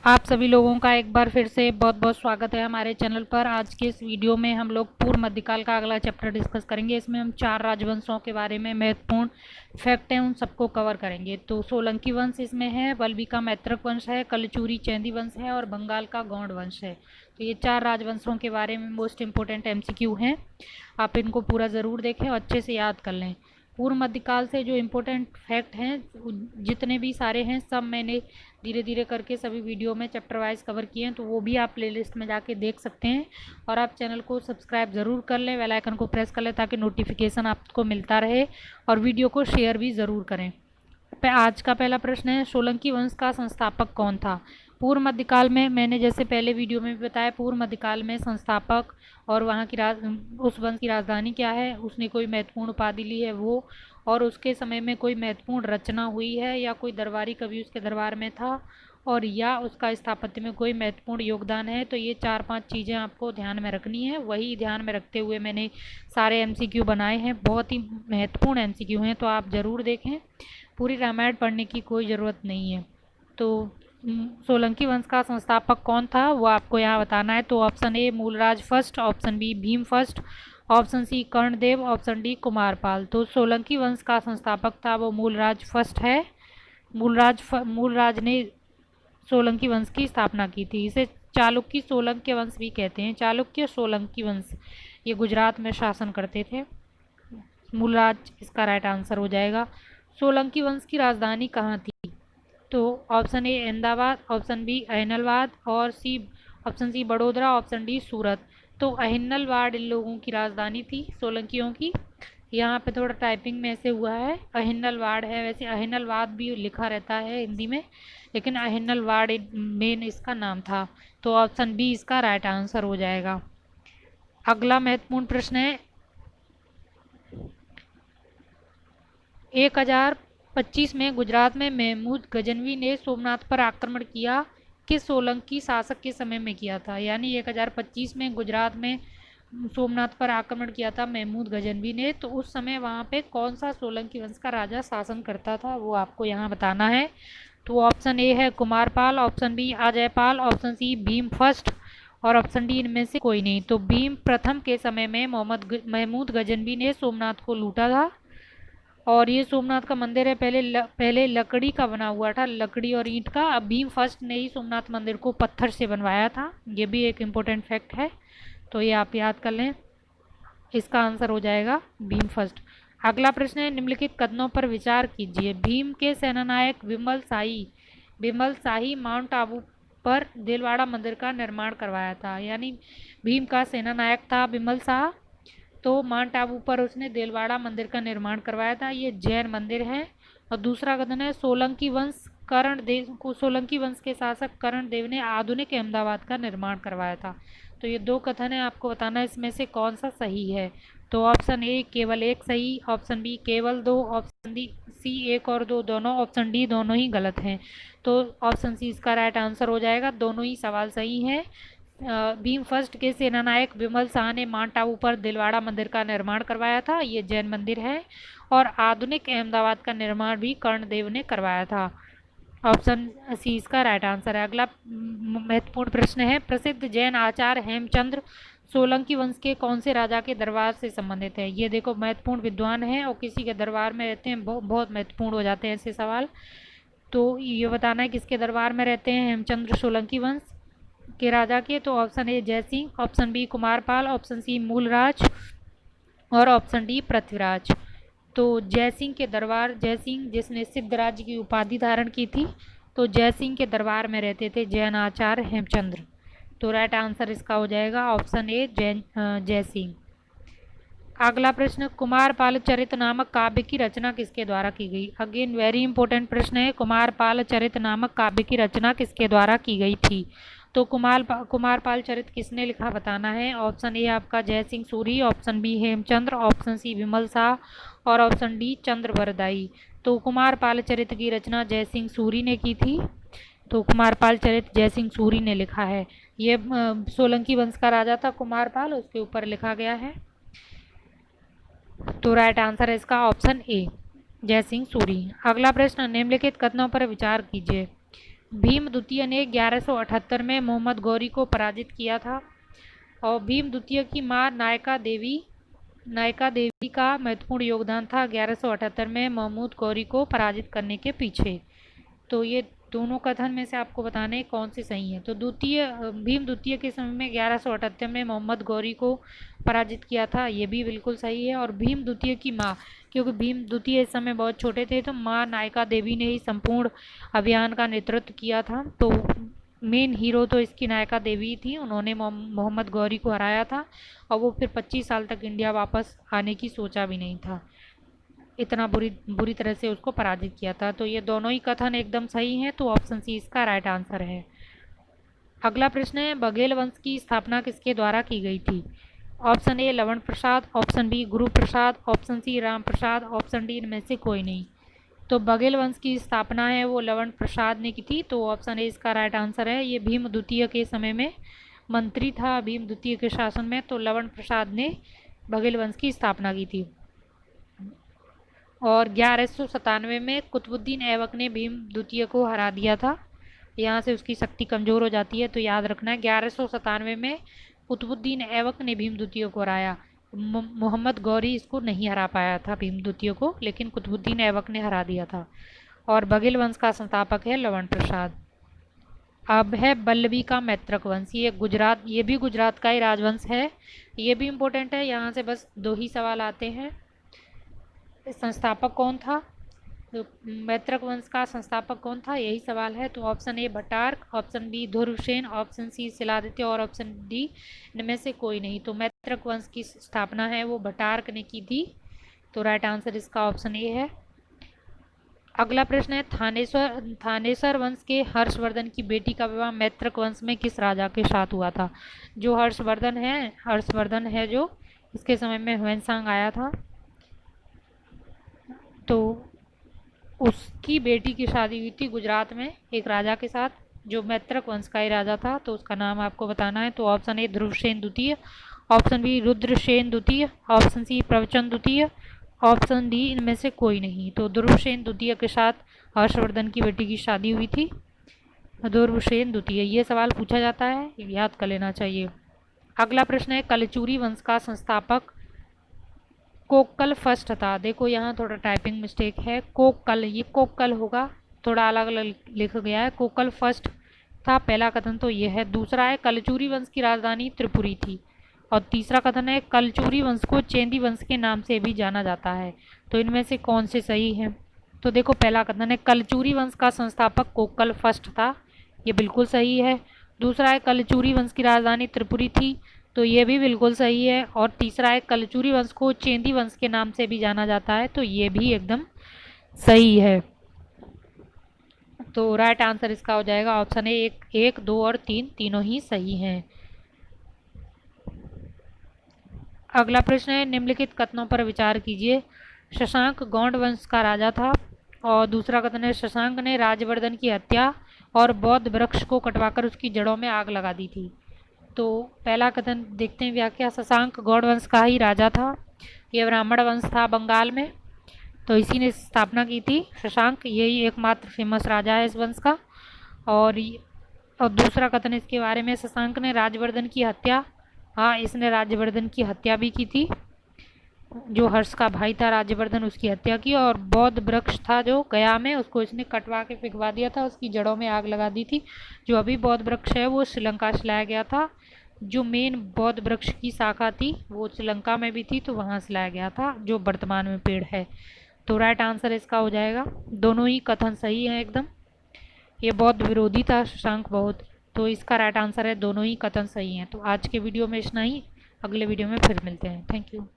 आप सभी लोगों का एक बार फिर से बहुत बहुत स्वागत है हमारे चैनल पर। आज के इस वीडियो में हम लोग पूर्व मध्यकाल का अगला चैप्टर डिस्कस करेंगे। इसमें हम 4 राजवंशों के बारे में महत्वपूर्ण फैक्ट हैं उन सबको कवर करेंगे। तो सोलंकी वंश इसमें है, वल्लभी का मैत्रक वंश है, कलचुरी चैंदी वंश है और बंगाल का गौड़ वंश है। तो ये 4 राजवंशों के बारे में मोस्ट इंपॉर्टेंट MCQ हैं। आप इनको पूरा ज़रूर देखें और अच्छे से याद कर लें। पूर्व मध्यकाल से जो इम्पोर्टेंट फैक्ट हैं जितने भी सारे हैं सब मैंने धीरे धीरे करके सभी वीडियो में चैप्टर वाइज कवर किए हैं, तो वो भी आप प्लेलिस्ट में जाके देख सकते हैं। और आप चैनल को सब्सक्राइब ज़रूर कर लें, बेल आइकन को प्रेस कर लें ताकि नोटिफिकेशन आपको मिलता रहे, और वीडियो को शेयर भी ज़रूर करें। आज का पहला प्रश्न है, सोलंकी वंश का संस्थापक कौन था? पूर्व मध्यकाल में मैंने जैसे पहले वीडियो में भी बताया, पूर्व मध्यकाल में संस्थापक और वहाँ की उस वंश की राजधानी क्या है, उसने कोई महत्वपूर्ण उपाधि ली है वो, और उसके समय में कोई महत्वपूर्ण रचना हुई है या कोई दरबारी कवि उसके दरबार में था, और या उसका स्थापत्य में कोई महत्वपूर्ण योगदान है। तो ये 4-5 चीज़ें आपको ध्यान में रखनी है। वही ध्यान में रखते हुए मैंने सारे MCQ बनाए हैं, बहुत ही महत्वपूर्ण MCQ हैं, तो आप ज़रूर देखें। पूरी रामायण पढ़ने की कोई ज़रूरत नहीं है। तो सोलंकी वंश का संस्थापक कौन था वो आपको यहाँ बताना है। तो option A Mulraj first, option B Bhim first, option C Karnadev, option D Kumarpal. तो सोलंकी वंश का संस्थापक था वो मूलराज फर्स्ट है। मूलराज ने सोलंकी वंश की स्थापना की थी। इसे चालुक्य सोलंकी वंश भी कहते हैं। चालुक्य सोलंकी वंश ये गुजरात में शासन करते थे। मूलराज इसका राइट आंसर हो जाएगा। सोलंकी वंश की राजधानी कहाँ थी? तो option A Ahmedabad, option B Anhilwad और option C Vadodara, option D Surat. तो अहिन्नलवाड़ इन लोगों की राजधानी थी सोलंकियों की। यहाँ पे थोड़ा टाइपिंग में ऐसे हुआ है, अहिन्नलवाड़ है, वैसे अहिन्नलवाद भी लिखा रहता है हिंदी में, लेकिन अहिन्नलवाड़ मेन इसका नाम था। तो ऑप्शन बी इसका राइट आंसर हो जाएगा। अगला महत्वपूर्ण प्रश्न है, 1025 में गुजरात में महमूद गजनवी ने सोमनाथ पर आक्रमण किया, किस सोलंकी शासक के समय में किया था? यानी 1025 में गुजरात में सोमनाथ पर आक्रमण किया था महमूद गजनवी ने, तो उस समय वहाँ पे कौन सा सोलंकी वंश का राजा शासन करता था वो आपको यहाँ बताना है। तो ऑप्शन ए है Kumarpal, option B Ajaypal, option C Bhim first और ऑप्शन डी इनमें से कोई नहीं। तो भीम प्रथम के समय में महमूद गजनवी ने सोमनाथ को लूटा था। और ये सोमनाथ का मंदिर है, पहले लकड़ी का बना हुआ था, लकड़ी और ईंट का। अब भीम फर्स्ट ने ही सोमनाथ मंदिर को पत्थर से बनवाया था। ये भी एक इम्पोर्टेंट फैक्ट है, तो ये आप याद कर लें। इसका आंसर हो जाएगा भीम फर्स्ट। अगला प्रश्न है, निम्नलिखित कथनों पर विचार कीजिए। भीम के सेनानायक विमल शाही माउंट आबू पर दिलवाड़ा मंदिर का निर्माण करवाया था। यानी भीम का सेनानायक था विमल शाह, तो माउंट आबू पर उसने देलवाड़ा मंदिर का निर्माण करवाया था। ये जैन मंदिर है। और दूसरा कथन है, सोलंकी वंश के शासक कर्ण देव ने आधुनिक अहमदाबाद का निर्माण करवाया था। तो ये दो कथन है, आपको बताना है इसमें से कौन सा सही है। तो ऑप्शन ए केवल एक सही, ऑप्शन बी केवल दो, ऑप्शन डी सी एक और दो दोनों, ऑप्शन डी दोनों ही गलत हैं। तो ऑप्शन सी इसका राइट आंसर हो जाएगा, दोनों ही सवाल सही हैं। भीम फर्स्ट के सेनानायक विमल शाह ने माउंट आबू पर दिलवाड़ा मंदिर का निर्माण करवाया था, ये जैन मंदिर है। और आधुनिक अहमदाबाद का निर्माण भी कर्णदेव ने करवाया था। ऑप्शन सी इसका राइट आंसर है। अगला महत्वपूर्ण प्रश्न है, प्रसिद्ध जैन आचार्य हेमचंद्र सोलंकी वंश के कौन से राजा के दरबार से संबंधित है? ये देखो महत्वपूर्ण विद्वान है और किसी के दरबार में रहते हैं, बहुत महत्वपूर्ण हो जाते हैं ऐसे सवाल। तो ये बताना है किसके दरबार में रहते हैं हेमचंद्र सोलंकी वंश के राजा के। तो option A Jaisingh, option B Kumarpal, option C Mulraj और ऑप्शन डी पृथ्वीराज। तो जयसिंह के दरबार, जयसिंह जिसने सिद्धराज की उपाधि धारण की थी, तो जयसिंह के दरबार में रहते थे जैन आचार्य हेमचंद्र। तो राइट आंसर इसका हो जाएगा ऑप्शन ए जयसिंह। अगला प्रश्न, कुमारपाल चरित नामक काव्य की रचना किसके द्वारा की गई? अगेन वेरी इंपॉर्टेंट प्रश्न है, कुमारपाल चरित नामक काव्य की रचना किसके द्वारा की गई थी? तो कुमारपाल चरित किसने लिखा बताना है। ऑप्शन ए आपका Jai Singh Suri, option B Hemchandra, option C Vimal Shah और ऑप्शन डी चंद्रवरदाई। तो कुमारपाल चरित की रचना जय सिंह सूरी ने की थी। तो कुमारपाल चरित जय सिंह सूरी ने लिखा है। ये सोलंकी वंश का राजा था कुमारपाल, उसके ऊपर लिखा गया है। तो राइट आंसर है इसका ऑप्शन ए जय सिंह सूरी। अगला प्रश्न, निम्नलिखित कथनों पर विचार कीजिए। भीम द्वितीय ने 1178 में मोहम्मद गौरी को पराजित किया था। और भीम द्वितीय की मां नायका देवी का महत्वपूर्ण योगदान था 1178 में महमूद गौरी को पराजित करने के पीछे। तो ये दोनों कथन में से आपको बताने कौन सी सही है। तो भीम द्वितीय के समय में 1178 में मोहम्मद गौरी को पराजित किया था, ये भी बिल्कुल सही है। और भीम द्वितीय की माँ, क्योंकि भीम द्वितीय इस समय बहुत छोटे थे, तो माँ नायका देवी ने ही संपूर्ण अभियान का नेतृत्व किया था। तो मेन हीरो तो इसकी नायका देवी थी, उन्होंने मोहम्मद गौरी को हराया था और वो फिर 25 साल तक इंडिया वापस आने की सोचा भी नहीं था, इतना बुरी तरह से उसको पराजित किया था। तो ये दोनों ही कथन एकदम सही हैं, तो ऑप्शन सी इसका राइट आंसर है। अगला प्रश्न है, बघेल वंश की स्थापना किसके द्वारा की गई थी? ऑप्शन ए लवण प्रसाद, option B Guru Prasad, option C Ram Prasad, option D इनमें से कोई नहीं। तो बघेल वंश की स्थापना है वो लवण प्रसाद ने की थी, तो ऑप्शन ए इसका राइट आंसर है। ये भीम द्वितीय के समय में मंत्री था, भीम द्वितीय के शासन में, तो लवण प्रसाद ने बघेल वंश की स्थापना की थी। और 1197 में कुतुबुद्दीन ऐबक ने भीम द्वितीय को हरा दिया था। यहाँ से उसकी शक्ति कमज़ोर हो जाती है, तो याद रखना है 1197 में कुतुबुद्दीन ऐबक ने भीम द्वितीय को हराया। मोहम्मद गौरी इसको नहीं हरा पाया था भीम द्वितीय को, लेकिन कुतुबुद्दीन ऐबक ने हरा दिया था। और बघेल वंश का संस्थापक है लवण प्रसाद। अब है बल्लभी का मैत्रक वंश, ये भी गुजरात का ही राजवंश है, ये भी इम्पोर्टेंट है। यहाँ से बस 2 ही सवाल आते हैं। संस्थापक कौन था? तो मैत्रक वंश का संस्थापक कौन था, यही सवाल है। तो option A Bhattarka, option B Dhruvasena, option C Shiladitya और ऑप्शन डी इनमें से कोई नहीं। तो मैत्रक वंश की स्थापना है वो भट्टार्क ने की थी, तो राइट आंसर इसका ऑप्शन ए है। अगला प्रश्न है, थानेसर वंश के हर्षवर्धन की बेटी का विवाह मैत्रक वंश में किस राजा के साथ हुआ था? जो हर्षवर्धन है जो इसके समय में ह्वेनसांग आया था, तो उसकी बेटी की शादी हुई थी गुजरात में एक राजा के साथ, जो मैत्रक वंश का ही राजा था। तो उसका नाम आपको बताना है। तो ऑप्शन ए ध्रुवसेन द्वितीय, ऑप्शन बी रुद्रसेन द्वितीय, ऑप्शन सी प्रवचन द्वितीय, ऑप्शन डी इनमें से कोई नहीं। तो ध्रुवसेन द्वितीय के साथ हर्षवर्धन की बेटी की शादी हुई थी, ध्रुवसेन द्वितीय। ये सवाल पूछा जाता है, याद कर लेना चाहिए। अगला प्रश्न है, कलचुरी वंश का संस्थापक कोक्कल फर्स्ट था। देखो यहाँ थोड़ा टाइपिंग मिस्टेक है, कोक्कल, ये कोक्कल होगा, थोड़ा अलग अलग लिखा गया है। कोक्कल फर्स्ट था, पहला कथन तो ये है। दूसरा है, कलचुरी वंश की राजधानी त्रिपुरी थी। और तीसरा कथन है, कलचुरी वंश को चेंदी वंश के नाम से भी जाना जाता है। तो इनमें से कौन से सही है? तो देखो पहला कथन है, कलचुरी वंश का संस्थापक कोक्कल फर्स्ट था, ये बिल्कुल सही है। दूसरा है, कलचुरी वंश की राजधानी त्रिपुरी थी, तो ये भी बिल्कुल सही है। और तीसरा है, कलचुरी वंश को चेंदी वंश के नाम से भी जाना जाता है, तो ये भी एकदम सही है। तो राइट आंसर इसका हो जाएगा ऑप्शन ए, 1, 2 और 3 तीनों ही सही हैं। अगला प्रश्न है, निम्नलिखित कथनों पर विचार कीजिए। शशांक गौंड वंश का राजा था। और दूसरा कथन है, शशांक ने राजवर्धन की हत्या और बौद्ध वृक्ष को कटवाकर उसकी जड़ों में आग लगा दी थी। तो पहला कथन देखते हैं व्याख्या, शशांक गौड़ वंश का ही राजा था, यह ब्राह्मण वंश था बंगाल में, तो इसी ने स्थापना की थी। शशांक यही एकमात्र फेमस राजा है इस वंश का। और दूसरा कथन इसके बारे में, शशांक ने राजवर्धन की हत्या, हाँ इसने राजवर्धन की हत्या भी की थी, जो हर्ष का भाई था राजवर्धन, उसकी हत्या की। और बौद्ध वृक्ष था जो गया में, उसको इसने कटवा के फेंकवा दिया था, उसकी जड़ों में आग लगा दी थी। जो अभी बौद्ध वृक्ष है वो श्रीलंका से लाया गया था, जो मेन बौद्ध वृक्ष की शाखा थी वो श्रीलंका में भी थी, तो वहाँ से लाया गया था, जो वर्तमान में पेड़ है। तो राइट आंसर इसका हो जाएगा। दोनों ही कथन सही हैं एकदम। ये बौद्ध विरोधी था शशांक बहुत, तो इसका राइट आंसर है, दोनों ही कथन सही हैं। तो आज के वीडियो में इतना ही, अगले वीडियो में फिर मिलते हैं। Thank you.